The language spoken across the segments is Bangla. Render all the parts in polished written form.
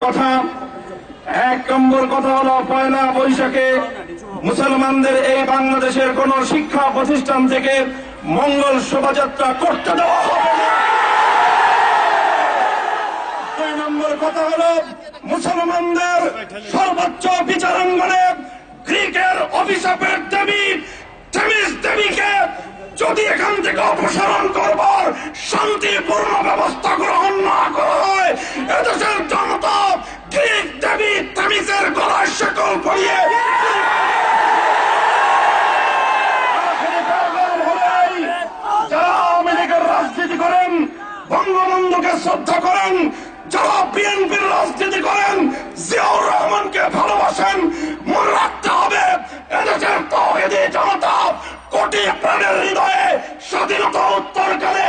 কথা এক নম্বর কথা হলো, পয়লা বৈশাখে মুসলমানদের এই বাংলাদেশের কোন শিক্ষা প্রতিষ্ঠান থেকে মঙ্গল শোভাযাত্রা করতে দেওয়া হবে না। দুই নম্বর কথা হলো, মুসলমানদের সর্বোচ্চ বিচারাঙ্গনে গ্রিকের অভিশাপের দেবী থেমিস দেবীকে যদি এখান থেকে অপসারণ করবার শান্তিপূর্ণ ব্যবস্থা গ্রহণ না করা হয়, এদেশের জনতা গ্রিক দেবী থেমিসের গলায় শেকল পরিয়ে যারা আওয়ামী লীগের রাজনীতি করেন, বঙ্গবন্ধুকে শ্রদ্ধা করেন, যারা বিএনপির রাজনীতি করেন, জিয়াউর রহমানকে ভালোবাসেন, মনে রাখতে হবে এদেশের তাওহীদি জনতা কোটি প্রাণের হৃদয়ে স্বাধীনতা উত্তরকালে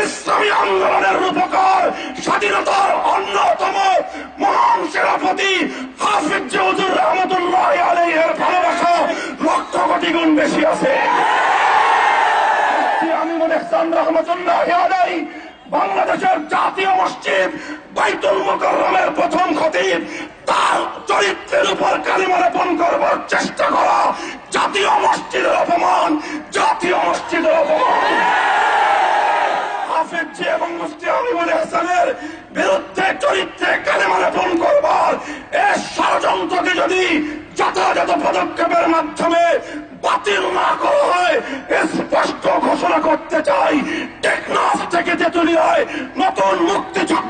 ইসলামী আন্দোলনের রূপকার, স্বাধীনতার অন্যতম মহান সেনাপতি হাফিজ হুজুর রহমতুল্লাহ আলাইহির ভালোবাসা লক্ষ কোটি গুণ বেশি আছে। আমি মনে রহমতুল্লাহ আলাইহি বাংলাদেশের জাতীয় মসজিদ বাইতুল মুকাররমের প্রথম খতিব, তার চরিত্রের উপর কালিমা লেপন করবার চেষ্টা করা জাতীয় মসজিদের অপমান, জাতীয় মসজিদের অপমান। হাফিজ এবং মুফতি আমিনুল হাসানের বিরুদ্ধে চরিত্রে কালিমা লেপন করবার এই ষড়যন্ত্রকে যদি যথাযথ পদক্ষেপের মাধ্যমে বাতিল না করা হয়, স্পষ্ট ঘোষণা করতে চাই, টেকনাফ থেকে তেঁতুলিয়ায় নতুন মুক্তিযুদ্ধ